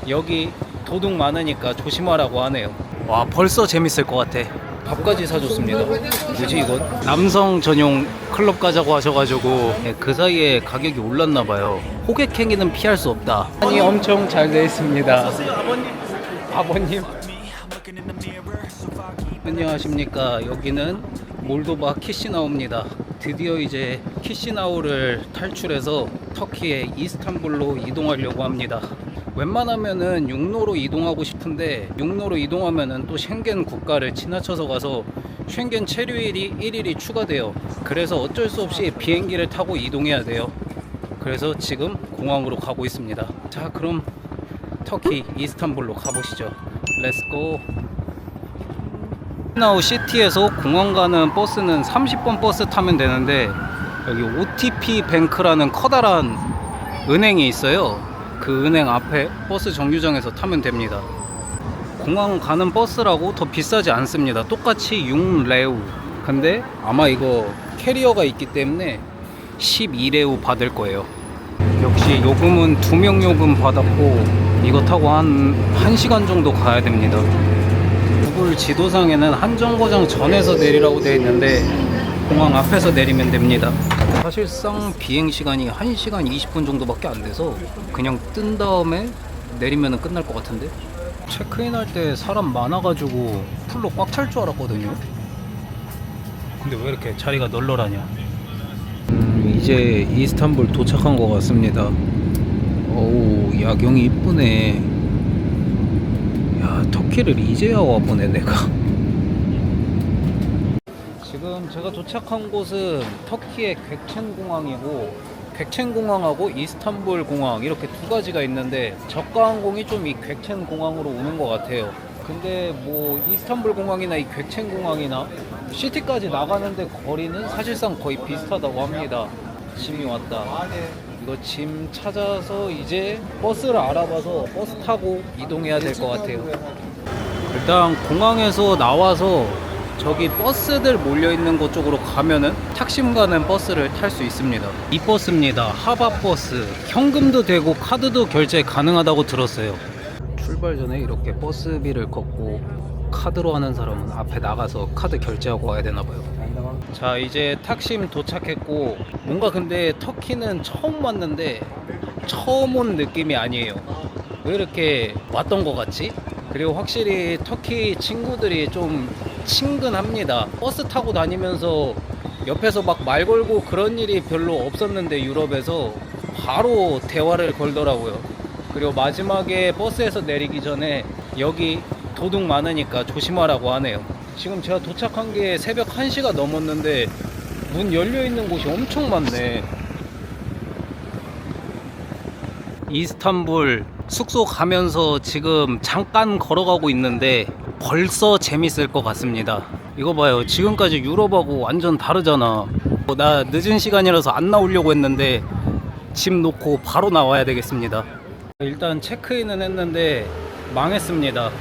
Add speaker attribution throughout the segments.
Speaker 1: 여기 도둑 많으니까 조심하라고 하네요. 와, 벌써 재밌을 것 같아. 밥까지 사줬습니다. 뭐지 이건? 남성 전용 클럽 가자고 하셔가지고 그 사이에 가격이 올랐나봐요. 호객행위는 피할 수 없다. 아니, 엄청 잘 돼 있습니다. 아버님 안녕하십니까. 여기는 몰도바 키시나우입니다. 드디어 이제 키시나우를 탈출해서 터키의 이스탄불로 이동하려고 합니다. 웬만하면은 육로로 이동하고 싶은데 육로로 이동하면은 또 쉥겐 국가를 지나쳐서 가서 쉥겐 체류일이 1일이 추가돼요. 그래서 어쩔 수 없이 비행기를 타고 이동해야 돼요. 그래서 지금 공항으로 가고 있습니다. 자, 그럼 터키 이스탄불로 가보시죠. 렛츠고. 키시나우 시티에서 공항 가는 버스는 30번 버스 타면 되는데 여기 OTP 뱅크라는 커다란 은행이 있어요. 그 은행 앞에 버스 정류장에서 타면 됩니다. 공항 가는 버스라고 더 비싸지 않습니다. 똑같이 6레우. 근데 아마 이거 캐리어가 있기 때문에 12레우 받을 거예요. 역시 요금은 2명 요금 받았고 이거 타고 한 1시간 정도 가야 됩니다. 구글 지도상에는 한정거장 전에서 내리라고 되어 있는데 공항 앞에서 내리면 됩니다. 사실상 비행시간이 1시간 20분 정도밖에 안 돼서 그냥 뜬 다음에 내리면 끝날 것 같은데, 체크인 할 때 사람 많아가지고 풀로 꽉 찰 줄 알았거든요. 근데 왜 이렇게 자리가 널널하냐. 이제 이스탄불 도착한 것 같습니다. 어우, 야경이 이쁘네. 야, 터키를 이제야 와보네 내가. 지금 제가 도착한 곳은 터키의 객첸 공항이고, 객첸 공항하고 이스탄불 공항 이렇게 두 가지가 있는데 저가 항공이 좀 이 객첸 공항으로 오는 것 같아요. 근데 뭐 이스탄불 공항이나 이 객첸 공항이나 시티까지 나가는데 거리는 사실상 거의 비슷하다고 합니다. 짐이 왔다. 이거 짐 찾아서 이제 버스를 알아봐서 버스 타고 이동해야 될 것 같아요. 일단 공항에서 나와서 저기 버스들 몰려있는 곳 쪽으로 가면은 탁심 가는 버스를 탈 수 있습니다. 이 버스입니다. 하바버스. 현금도 되고 카드도 결제 가능하다고 들었어요. 출발 전에 이렇게 버스비를 걷고 카드로 하는 사람은 앞에 나가서 카드 결제하고 와야 되나봐요. 자, 이제 탁심 도착했고, 뭔가 근데 터키는 처음 왔는데 처음 온 느낌이 아니에요. 왜 이렇게 왔던 것 같지? 그리고 확실히 터키 친구들이 좀 친근합니다. 버스 타고 다니면서 옆에서 막 말 걸고 그런 일이 별로 없었는데 유럽에서 바로 대화를 걸더라고요. 그리고 마지막에 버스에서 내리기 전에 여기 도둑 많으니까 조심하라고 하네요. 지금 제가 도착한 게 새벽 1시가 넘었는데 문 열려있는 곳이 엄청 많네. 이스탄불 숙소 가면서 지금 잠깐 걸어가고 있는데 벌써 재밌을 것 같습니다. 이거 봐요. 지금까지 유럽하고 완전 다르잖아. 나 늦은 시간이라서 안 나오려고 했는데 짐 놓고 바로 나와야 되겠습니다. 일단 체크인은 했는데 망했습니다.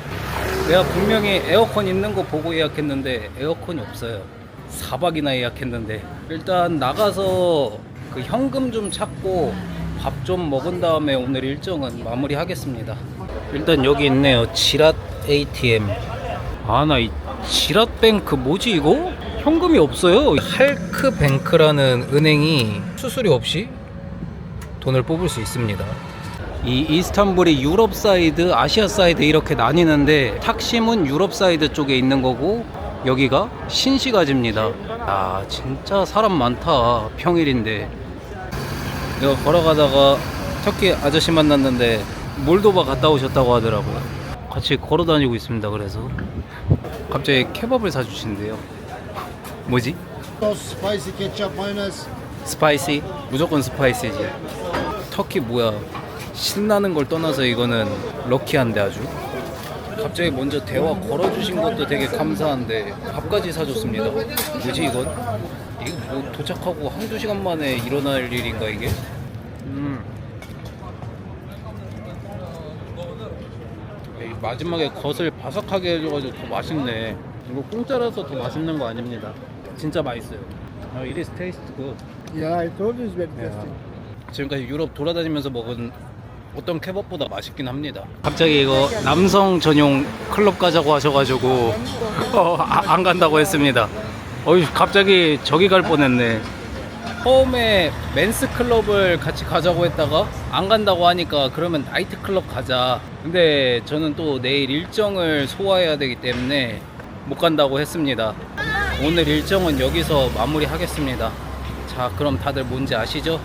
Speaker 1: 내가 분명히 에어컨 있는 거 보고 예약했는데 에어컨이 없어요. 4박이나 예약했는데. 일단 나가서 그 현금 좀 찾고 밥 좀 먹은 다음에 오늘 일정은 마무리 하겠습니다. 일단 여기 있네요. 지랏 ATM. 아, 나 이 지랏뱅크 뭐지 이거? 현금이 없어요. 할크뱅크라는 은행이 수수료 없이 돈을 뽑을 수 있습니다. 이 이스탄불이 유럽 사이드, 아시아 사이드 이렇게 나뉘는데 탁심은 유럽 사이드 쪽에 있는 거고 여기가 신시가지입니다. 아, 진짜 사람 많다. 평일인데. 내가 걸어가다가 터키 아저씨 만났는데 몰도바 갔다 오셨다고 하더라고요. 같이 걸어 다니고 있습니다. 그래서 갑자기 케밥을 사주신대요. 뭐지?
Speaker 2: 스파이시 케첩 마요네즈.
Speaker 1: 스파이시? 무조건 스파이시지. 터키 뭐야, 신나는 걸 떠나서 이거는 럭키한데 아주. 갑자기 먼저 대화 걸어주신 것도 되게 감사한데 밥까지 사줬습니다. 뭐지 이건? 이거 뭐 도착하고 한두 시간 만에 일어날 일인가 이게? 마지막에 겉을 바삭하게 해줘가지고 더 맛있네. 이거 공짜라서 더 맛있는 거 아닙니다. 진짜 맛있어요. It is taste good.
Speaker 2: Yeah, I told you it's very tasty.
Speaker 1: 지금까지 유럽 돌아다니면서 먹은 어떤 케밥보다 맛있긴 합니다. 갑자기 이거 남성 전용 클럽 가자고 하셔가지고 안 간다고 했습니다. 갑자기 저기 갈 뻔했네. 처음에 맨스 클럽을 같이 가자고 했다가 안 간다고 하니까 그러면 나이트 클럽 가자. 근데 저는 또 내일 일정을 소화해야 되기 때문에 못 간다고 했습니다. 오늘 일정은 여기서 마무리하겠습니다. 자, 그럼 다들 뭔지 아시죠?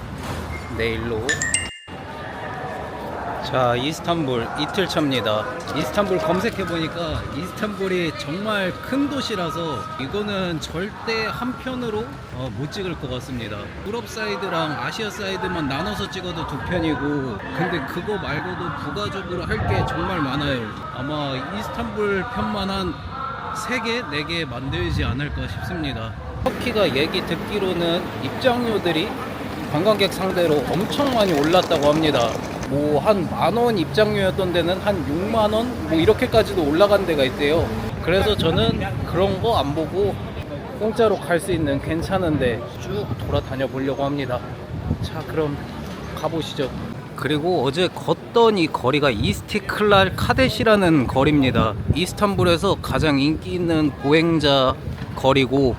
Speaker 1: 내일로. 자, 이스탄불 이틀 차입니다. 이스탄불 검색해보니까 이스탄불이 정말 큰 도시라서 이거는 절대 한 편으로 못 찍을 것 같습니다. 유럽 사이드랑 아시아 사이드만 나눠서 찍어도 두 편이고, 근데 그거 말고도 부가적으로 할 게 정말 많아요. 아마 이스탄불 편만 한 3개, 4개 만들지 않을까 싶습니다. 터키가 얘기 듣기로는 입장료들이 관광객 상대로 엄청 많이 올랐다고 합니다. 뭐 한 만원 입장료였던 데는 한 6만원 뭐 이렇게까지도 올라간 데가 있대요. 그래서 저는 그런 거 안 보고 공짜로 갈 수 있는 괜찮은데 쭉 돌아다녀 보려고 합니다. 자, 그럼 가보시죠. 그리고 어제 걷던 이 거리가 이스티클랄 카데시라는 거리입니다. 이스탄불에서 가장 인기 있는 보행자 거리고,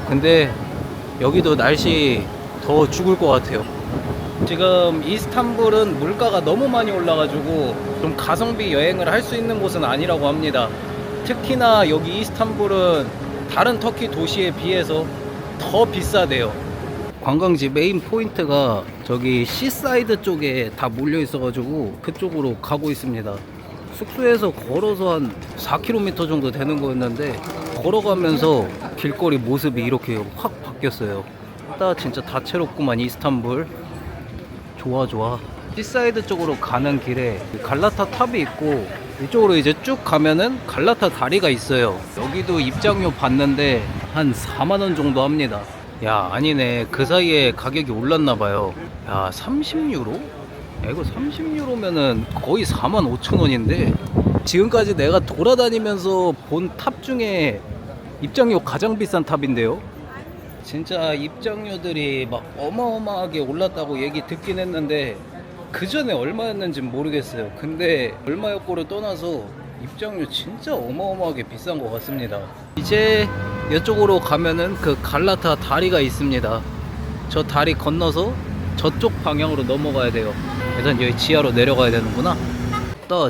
Speaker 1: 근데 여기도 날씨 더 죽을 것 같아요. 지금 이스탄불은 물가가 너무 많이 올라가지고 좀 가성비 여행을 할 수 있는 곳은 아니라고 합니다. 특히나 여기 이스탄불은 다른 터키 도시에 비해서 더 비싸대요. 관광지 메인 포인트가 저기 시사이드 쪽에 다 몰려 있어가지고 그쪽으로 가고 있습니다. 숙소에서 걸어서 한 4km 정도 되는 거였는데 걸어가면서 길거리 모습이 이렇게 확 바뀌었어요. 진짜 다채롭구만 이스탄불. 좋아. 시사이드 쪽으로 가는 길에 갈라타 탑이 있고, 이쪽으로 이제 쭉 가면은 갈라타 다리가 있어요. 여기도 입장료 받는데 한 4만원 정도 합니다. 야, 아니네. 그 사이에 가격이 올랐나봐요. 야, 30유로? 야, 이거 30유로면은 거의 45,000원인데 지금까지 내가 돌아다니면서 본 탑 중에 입장료 가장 비싼 탑인데요. 진짜 입장료들이 막 어마어마하게 올랐다고 얘기 듣긴 했는데 그 전에 얼마였는지 모르겠어요. 근데 얼마였고를 떠나서 입장료 진짜 어마어마하게 비싼 것 같습니다. 이제 이쪽으로 가면은 그 갈라타 다리가 있습니다. 저 다리 건너서 저쪽 방향으로 넘어가야 돼요. 일단 여기 지하로 내려가야 되는구나.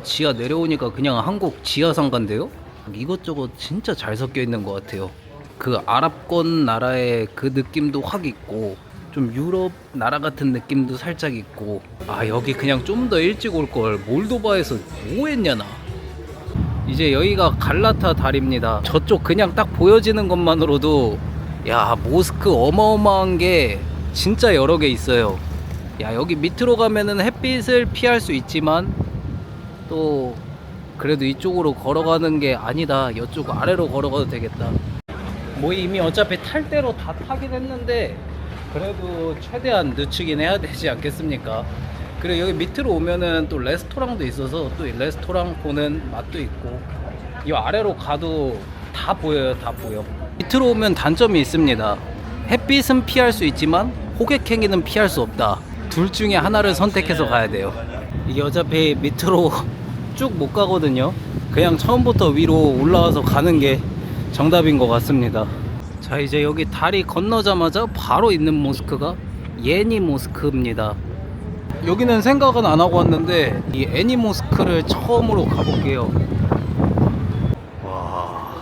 Speaker 1: 지하 내려오니까 그냥 한국 지하상가인데요. 이것저것 진짜 잘 섞여 있는 것 같아요. 그 아랍권 나라의 그 느낌도 확 있고, 좀 유럽 나라 같은 느낌도 살짝 있고. 여기 그냥 좀 더 일찍 올걸. 몰도바에서 뭐 했냐 나. 이제 여기가 갈라타 다리입니다. 저쪽 그냥 딱 보여지는 것만으로도 야, 모스크 어마어마한 게 진짜 여러 개 있어요. 야, 여기 밑으로 가면은 햇빛을 피할 수 있지만 또 그래도 이쪽으로 걸어가는 게 아니다. 이쪽 아래로 걸어가도 되겠다. 뭐 이미 어차피 탈 대로 다 타긴 했는데 그래도 최대한 늦추긴 해야 되지 않겠습니까? 그리고 여기 밑으로 오면은 또 레스토랑도 있어서 또 이 레스토랑 보는 맛도 있고, 이 아래로 가도 다 보여요. 다 보여. 밑으로 오면 단점이 있습니다. 햇빛은 피할 수 있지만 호객행위는 피할 수 없다. 둘 중에 하나를 선택해서 가야 돼요. 이게 어차피 밑으로 쭉 못 가거든요. 그냥 처음부터 위로 올라와서 가는 게 정답인 것 같습니다. 자, 이제 여기 다리 건너자마자 바로 있는 모스크가 예니 모스크입니다. 여기는 생각은 안 하고 왔는데 이 애니 모스크를 처음으로 가볼게요. 와,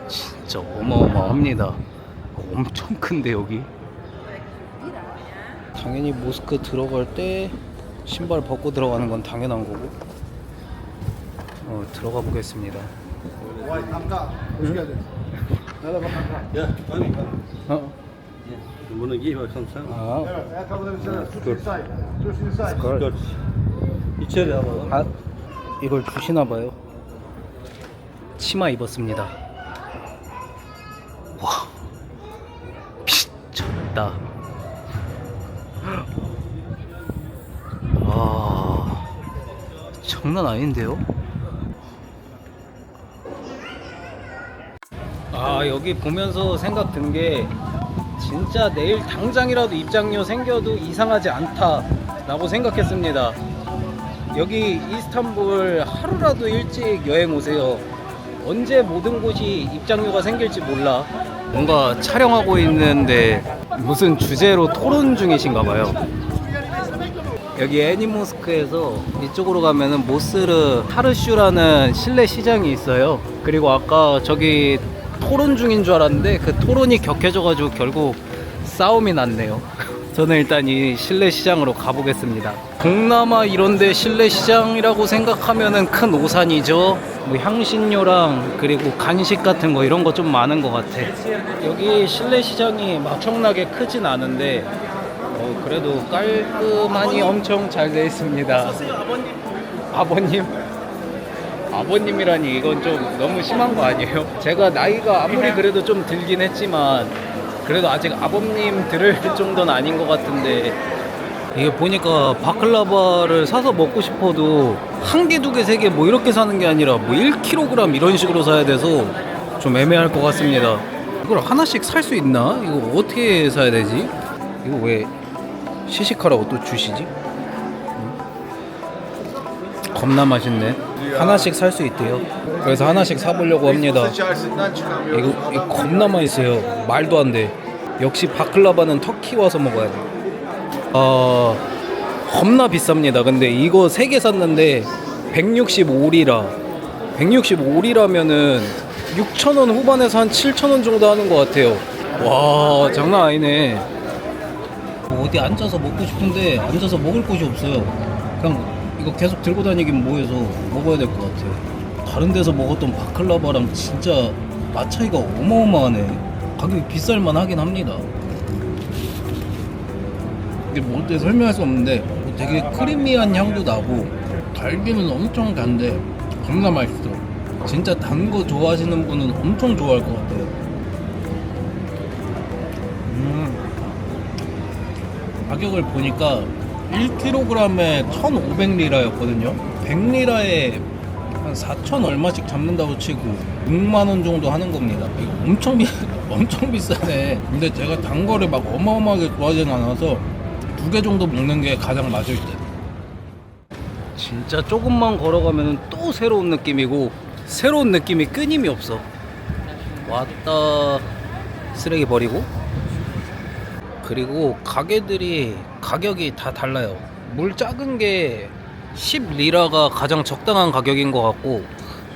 Speaker 1: 진짜 어마어마합니다. 엄청 큰데 여기. 당연히 모스크 들어갈 때 신발 벗고 들어가는 건 당연한 거고. 들어가 보겠습니다.
Speaker 3: Bunu giy bakalım sen. Dur. İçeri alalım.
Speaker 1: 이걸 주시나 봐요. 치마 입었습니다. 와, 미쳤다. 장난 아닌데요? 여기 보면서 생각 든 게, 진짜 내일 당장이라도 입장료 생겨도 이상하지 않다 라고 생각했습니다. 여기 이스탄불 하루라도 일찍 여행 오세요. 언제 모든 곳이 입장료가 생길지 몰라. 뭔가 촬영하고 있는데 무슨 주제로 토론 중이신가 봐요. 여기 애니모스크에서 이쪽으로 가면은 모스르 하르슈라는 실내 시장이 있어요. 그리고 아까 저기 토론 중인 줄 알았는데 그 토론이 격해져가지고 결국 싸움이 났네요. 저는 일단 이 실내 시장으로 가보겠습니다. 동남아 이런데 실내 시장이라고 생각하면은 큰 오산이죠. 뭐 향신료랑 그리고 간식 같은 거 이런 거 좀 많은 것 같아. 여기 실내 시장이 엄청나게 크진 않은데 그래도 깔끔하니 엄청 잘 되어 있습니다. 아버님? 아버님이라니 이건 좀 너무 심한 거 아니에요? 제가 나이가 아무리 그래도 좀 들긴 했지만 그래도 아직 아버님 들을 정도는 아닌 것 같은데, 이게 보니까 바클라바를 사서 먹고 싶어도 한 개, 두 개, 세 개 뭐 이렇게 사는 게 아니라 뭐 1kg 이런 식으로 사야 돼서 좀 애매할 것 같습니다. 이걸 하나씩 살 수 있나? 이거 어떻게 사야 되지? 이거 왜 시식하라고 또 주시지? 겁나 맛있네. 하나씩 살 수 있대요. 그래서 하나씩 사보려고 합니다. 이거 겁나 맛있어요. 말도 안 돼. 역시 바클라바는 터키 와서 먹어야 돼. 겁나 비쌉니다. 근데 이거 3개 샀는데 165리라. 165리라면은 6,000원 후반에서 한 7,000원 정도 하는 것 같아요. 와, 장난 아니네. 어디 앉아서 먹고 싶은데 앉아서 먹을 곳이 없어요. 그냥 이거 계속 들고 다니긴 뭐해서 먹어야 될 것 같아요. 다른 데서 먹었던 바클라바랑 진짜 맛 차이가 어마어마하네. 가격이 비쌀만 하긴 합니다. 이게 뭐 어떻게 설명할 수 없는데 되게 크리미한 향도 나고 달기는 аб청 단데 겁나 맛있어. 진짜 단 거 좋아하시는 분은 엄청 좋아할 것 같아요. 가격을 보니까 1kg에 1,500리라였거든요. 100리라에 한 4천 얼마씩 잡는다고 치고 6만원 정도 하는 겁니다. 이거 엄청 비싸네. 근데 제가 단 거를 막 어마어마하게 좋아하지는 않아서 2개 정도 먹는 게 가장 맞을 듯. 진짜 조금만 걸어가면 또 새로운 느낌이고 새로운 느낌이 끊임이 없어. 왔다 쓰레기 버리고, 그리고 가게들이 가격이 다 달라요. 물 작은 게 10리라가 가장 적당한 가격인 것 같고,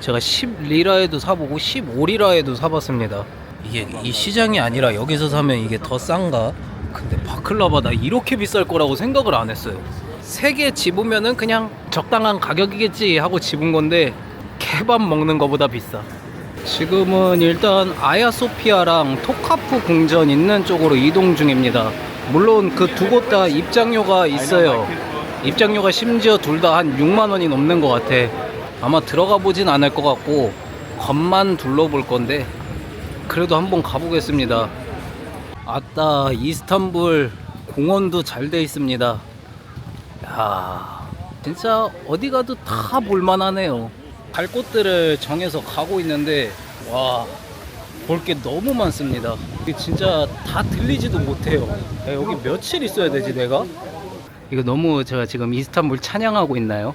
Speaker 1: 제가 10리라에도 사보고 15리라에도 사봤습니다. 이게 이 시장이 아니라 여기서 사면 이게 더 싼가? 근데 바클라바 나 이렇게 비쌀 거라고 생각을 안 했어요. 3개 집으면은 그냥 적당한 가격이겠지 하고 집은 건데 케밥 먹는 거보다 비싸. 지금은 일단 아야소피아랑 토카프 궁전 있는 쪽으로 이동 중입니다. 물론 그 두 곳 다 입장료가 있어요. 입장료가 심지어 둘 다 한 6만 원이 넘는 것 같아. 아마 들어가 보진 않을 것 같고 겉만 둘러볼 건데 그래도 한번 가보겠습니다. 아따, 이스탄불 공원도 잘 돼 있습니다. 야, 진짜 어디 가도 다 볼만하네요. 갈 곳들을 정해서 가고 있는데 와, 볼 게 너무 많습니다. 이게 진짜 다 들리지도 못해요. 야, 여기 며칠 있어야 되지 내가? 이거 너무 제가 지금 이스탄불 찬양하고 있나요?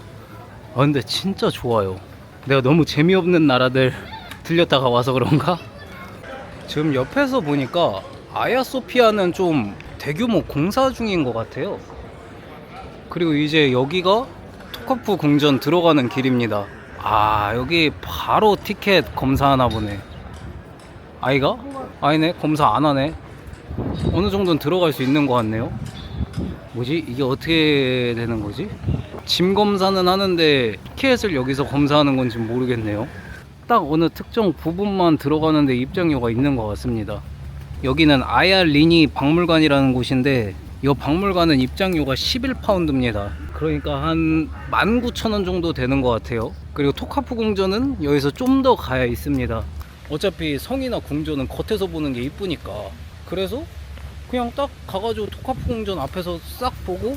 Speaker 1: 근데 진짜 좋아요. 내가 너무 재미없는 나라들 들렸다가 와서 그런가? 지금 옆에서 보니까 아야소피아는 좀 대규모 공사 중인 것 같아요. 그리고 이제 여기가 토카프 궁전 들어가는 길입니다. 아, 여기 바로 티켓 검사하나 보네. 아이가? 아니네, 검사 안 하네. 어느 정도는 들어갈 수 있는 것 같네요. 뭐지? 이게 어떻게 되는 거지? 짐 검사는 하는데 티켓을 여기서 검사하는 건지 모르겠네요. 딱 어느 특정 부분만 들어가는데 입장료가 있는 것 같습니다. 여기는 아얄리니 박물관이라는 곳인데 이 박물관은 입장료가 11파운드입니다. 그러니까 한 19,000원 정도 되는 것 같아요. 그리고 토카프 궁전은 여기서 좀 더 가야 있습니다. 어차피 성이나 궁전은 겉에서 보는 게 이쁘니까, 그래서 그냥 딱 가가지고 토카프 궁전 앞에서 싹 보고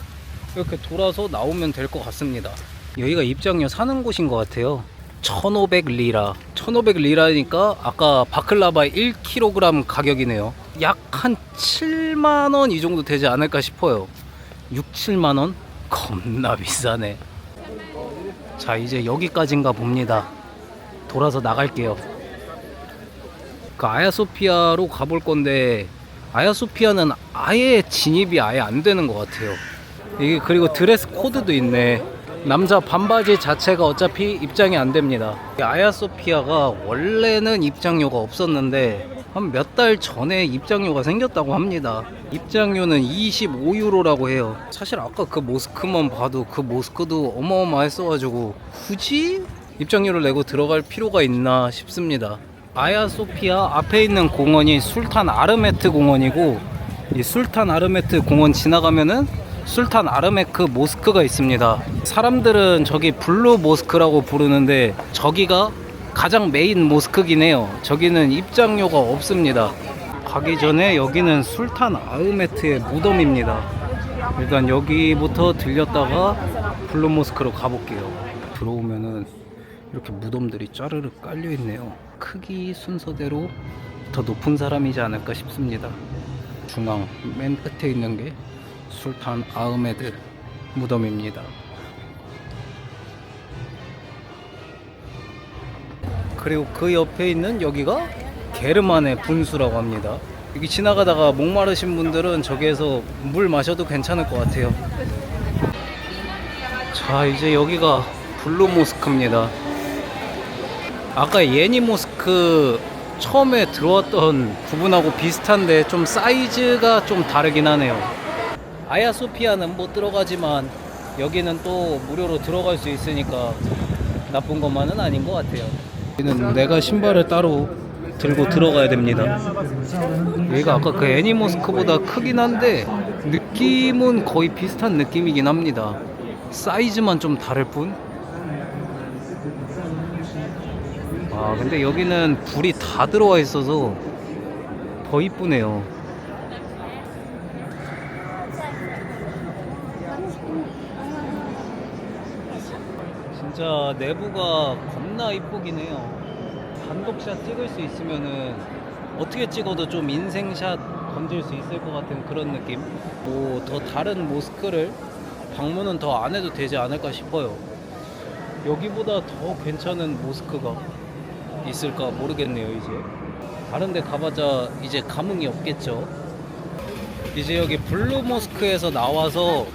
Speaker 1: 이렇게 돌아서 나오면 될 것 같습니다. 여기가 입장료 사는 곳인 것 같아요. 1,500리라. 1,500리라니까 아까 바클라바 1kg 가격이네요. 약 한 7만원 이 정도 되지 않을까 싶어요. 6, 7만원? 겁나 비싸네. 자, 이제 여기까지인가 봅니다. 돌아서 나갈게요. 그 아야소피아로 가볼 건데 아야소피아는 아예 진입이 아예 안 되는 것 같아요. 이게 그리고 드레스 코드도 있네. 남자 반바지 자체가 어차피 입장이 안 됩니다. 아야소피아가 원래는 입장료가 없었는데 한 몇 달 전에 입장료가 생겼다고 합니다. 입장료는 25유로라고 해요. 사실 아까 그 모스크만 봐도 그 모스크도 어마어마했어가지고 굳이 입장료를 내고 들어갈 필요가 있나 싶습니다. 아야소피아 앞에 있는 공원이 술탄 아르메트 공원이고, 이 술탄 아르메트 공원 지나가면은 술탄 아르메크 모스크가 있습니다. 사람들은 저기 블루 모스크라고 부르는데 저기가 가장 메인 모스크긴 해요. 저기는 입장료가 없습니다. 가기 전에 여기는 술탄 아흐메트의 무덤입니다. 일단 여기부터 들렸다가 블루 모스크로 가볼게요. 들어오면은 이렇게 무덤들이 짜르륵 깔려 있네요. 크기 순서대로 더 높은 사람이지 않을까 싶습니다. 중앙 맨 끝에 있는 게 술탄 아흐메드 무덤입니다. 그리고 그 옆에 있는 여기가 게르만의 분수라고 합니다. 여기 지나가다가 목마르신 분들은 저기에서 물 마셔도 괜찮을 것 같아요. 자, 이제 여기가 블루 모스크입니다. 아까 예니 모스크 처음에 들어왔던 부분하고 비슷한데 좀 사이즈가 좀 다르긴 하네요. 아야소피아는 못 들어가지만 여기는 또 무료로 들어갈 수 있으니까 나쁜 것만은 아닌 것 같아요. 여기는 내가 신발을 따로 들고 들어가야 됩니다. 여기가 아까 그 애니모스크보다 크긴 한데 느낌은 거의 비슷한 느낌이긴 합니다. 사이즈만 좀 다를 뿐. 아, 근데 여기는 불이 다 들어와 있어서 더 이쁘네요. 진짜 내부가 겁나 이쁘긴 해요. 단독샷 찍을 수 있으면은 어떻게 찍어도 좀 인생샷 건질 수 있을 것 같은 그런 느낌. 뭐 더 다른 모스크를 방문은 더 안 해도 되지 않을까 싶어요. 여기보다 더 괜찮은 모스크가 있을까 모르겠네요. 이제 다른 데 가봐자 이제 감흥이 없겠죠. 이제 여기 블루 모스크에서 나와서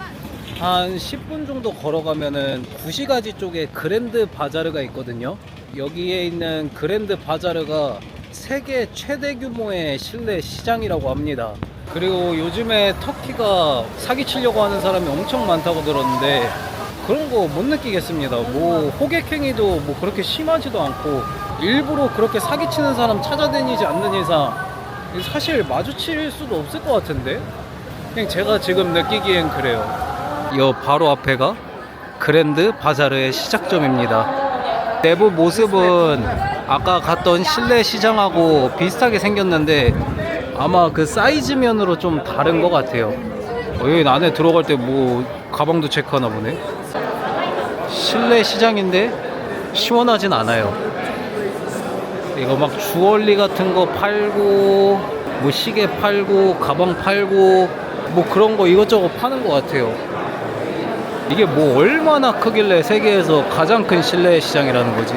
Speaker 1: 한 10분 정도 걸어가면은 구시가지 쪽에 그랜드 바자르가 있거든요. 여기에 있는 그랜드 바자르가 세계 최대 규모의 실내 시장이라고 합니다. 그리고 요즘에 터키가 사기치려고 하는 사람이 엄청 많다고 들었는데 그런 거 못 느끼겠습니다. 뭐 호객행위도 뭐 그렇게 심하지도 않고 일부러 그렇게 사기치는 사람 찾아다니지 않는 이상 사실 마주칠 수도 없을 것 같은데, 그냥 제가 지금 느끼기엔 그래요. 이 바로 앞에가 그랜드 바자르의 시작점입니다. 내부 모습은 아까 갔던 실내 시장하고 비슷하게 생겼는데 아마 그 사이즈면으로 좀 다른 것 같아요. 여기 안에 들어갈 때 뭐 가방도 체크하나 보네. 실내 시장인데 시원하진 않아요. 이거 막 주얼리 같은 거 팔고 뭐 시계 팔고 가방 팔고 뭐 그런 거 이것저것 파는 것 같아요. 이게 뭐 얼마나 크길래 세계에서 가장 큰 실내 시장이라는 거지?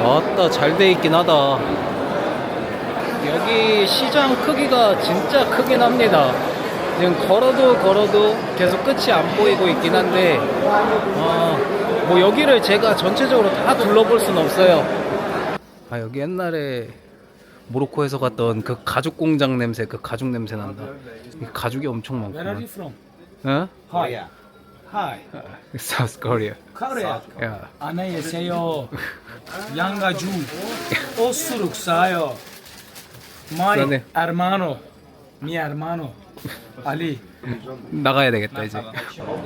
Speaker 1: 아따, 잘 돼 있긴 하다. 여기 시장 크기가 진짜 크긴 합니다. 지금 걸어도 계속 끝이 안 보이고 있긴 한데 뭐 여기를 제가 전체적으로 다 둘러볼 순 없어요. 아, 여기 옛날에 모로코에서 갔던 그 가죽 공장 냄새, 그 가죽 냄새 난다. 가죽이 엄청
Speaker 4: Where are
Speaker 1: 많구만.
Speaker 4: you from?
Speaker 1: 어?
Speaker 4: Hi. Hi.
Speaker 1: South Korea.
Speaker 4: Korea.
Speaker 1: Yeah.
Speaker 4: 안녕하세요. 양가주. 오스룩사요. My
Speaker 1: 그러네.
Speaker 4: hermano. Mi hermano. Ali.
Speaker 1: 나가야 되겠다 이제.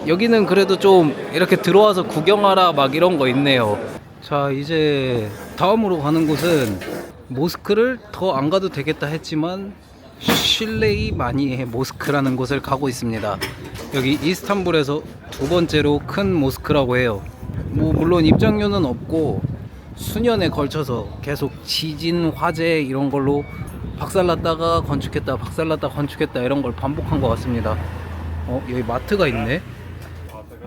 Speaker 1: 여기는 그래도 좀 이렇게 들어와서 구경하라 막 이런 거 있네요. 자, 이제 다음으로 가는 곳은 모스크를 더 안 가도 되겠다 했지만 실레이 마니의 모스크라는 곳을 가고 있습니다. 여기 이스탄불에서 두 번째로 큰 모스크라고 해요. 뭐 물론 입장료는 없고 수년에 걸쳐서 계속 지진, 화재 이런 걸로 박살났다가 건축했다, 박살났다 건축했다 이런 걸 반복한 것 같습니다. 여기 마트가 있네.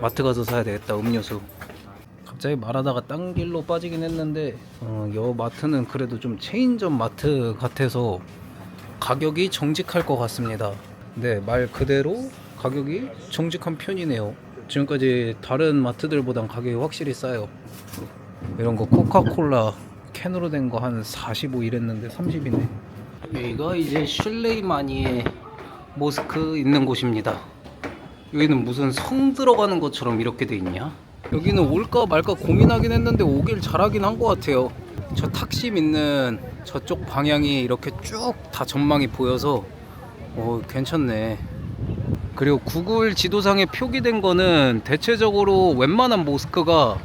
Speaker 1: 마트 가서 사야 되겠다. 음료수. 갑자기 말하다가 딴 길로 빠지긴 했는데 여 마트는 그래도 좀 체인점 마트 같아서 가격이 정직할 것 같습니다. 네, 말 그대로 가격이 정직한 편이네요. 지금까지 다른 마트들보단 가격이 확실히 싸요. 이런 거 코카콜라 캔으로 된 거 한 45 이랬는데 30이네. 여기가 이제 슐레이마니의 모스크 있는 곳입니다. 여기는 무슨 성 들어가는 것처럼 이렇게 돼 있냐? 여기는 올까 말까 고민하긴 했는데 오길 잘하긴 한 것 같아요. 저 탁심 있는 저쪽 방향이 이렇게 쭉 다 전망이 보여서 괜찮네. 그리고 구글 지도상에 표기된 거는 대체적으로 웬만한 모스크가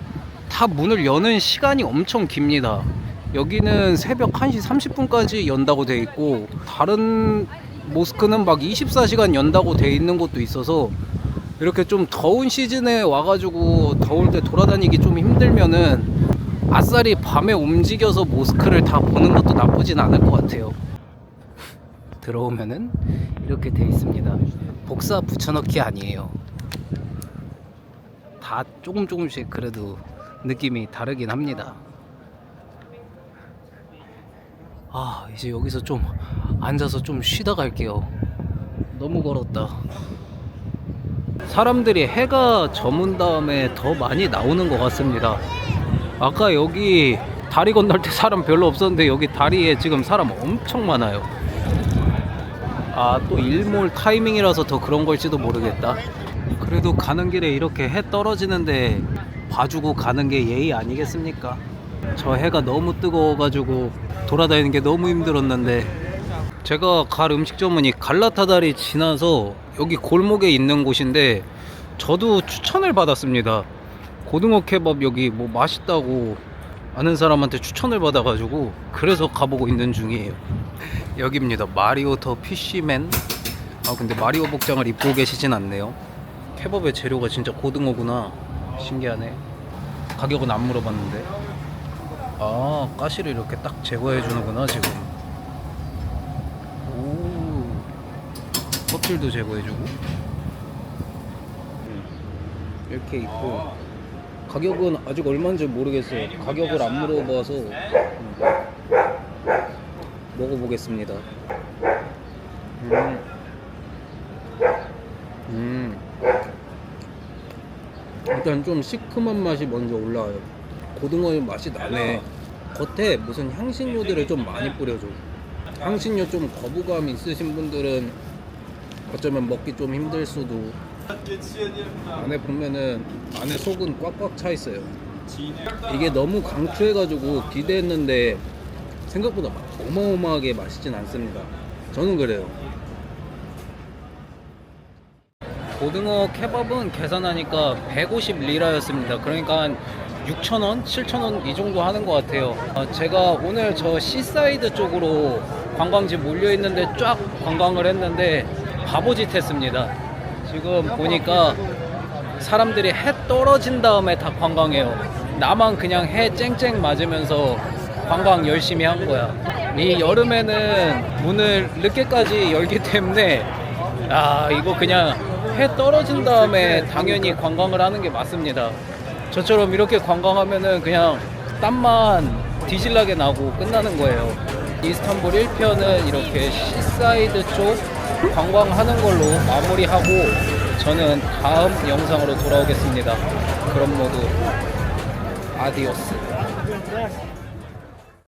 Speaker 1: 다 문을 여는 시간이 엄청 깁니다. 여기는 새벽 1시 30분까지 연다고 돼 있고 다른 모스크는 막 24시간 연다고 돼 있는 곳도 있어서 이렇게 좀 더운 시즌에 와가지고 더울 때 돌아다니기 좀 힘들면은 아싸리 밤에 움직여서 모스크를 다 보는 것도 나쁘진 않을 것 같아요. 들어오면은 이렇게 돼 있습니다. 복사 붙여넣기 아니에요. 다 조금씩 그래도 느낌이 다르긴 합니다. 이제 여기서 좀 앉아서 좀 쉬다 갈게요. 너무 걸었다. 사람들이 해가 저문 다음에 더 많이 나오는 것 같습니다. 아까 여기 다리 건널 때 사람 별로 없었는데 여기 다리에 지금 사람 엄청 많아요. 또 일몰 타이밍이라서 더 그런 걸지도 모르겠다. 그래도 가는 길에 이렇게 해 떨어지는데 봐주고 가는 게 예의 아니겠습니까? 저 해가 너무 뜨거워가지고 돌아다니는 게 너무 힘들었는데 제가 갈 음식점은 이 갈라타다리 지나서 여기 골목에 있는 곳인데 저도 추천을 받았습니다. 고등어 케밥 여기 뭐 맛있다고 아는 사람한테 추천을 받아가지고 그래서 가보고 있는 중이에요. 여기입니다. 마리오 더 피쉬맨. 근데 마리오 복장을 입고 계시진 않네요. 케밥의 재료가 진짜 고등어구나. 신기하네. 가격은 안 물어봤는데. 가시를 이렇게 딱 제거해 주는구나 지금. 껍질도 제거해주고 이렇게 있고 가격은 아직 얼마인지 모르겠어요. 가격을 안 물어봐서 먹어보겠습니다. 일단 좀 시큼한 맛이 먼저 올라와요. 고등어의 맛이 나네. 겉에 무슨 향신료들을 좀 많이 뿌려줘. 향신료 좀 거부감 있으신 분들은 어쩌면 먹기 좀 힘들 수도. 안에 보면은 안에 속은 꽉꽉 차 있어요. 이게 너무 강추해가지고 기대했는데 생각보다 막 어마어마하게 맛있진 않습니다. 저는 그래요. 고등어 케밥은 계산하니까 150리라였습니다. 그러니까 한 6,000원, 7,000원 이 정도 하는 것 같아요. 제가 오늘 저 시사이드 쪽으로 관광지 몰려있는데 쫙 관광을 했는데 바보짓 했습니다. 지금 보니까 사람들이 해 떨어진 다음에 다 관광해요. 나만 그냥 해 쨍쨍 맞으면서 관광 열심히 한 거야. 이 여름에는 문을 늦게까지 열기 때문에 이거 그냥 해 떨어진 다음에 당연히 관광을 하는 게 맞습니다. 저처럼 이렇게 관광하면은 그냥 땀만 뒤질나게 나고 끝나는 거예요. 이스탄불 1편은 이렇게 시사이드 쪽 관광하는 걸로 마무리하고 저는 다음 영상으로 돌아오겠습니다. 그럼 모두 아디오스.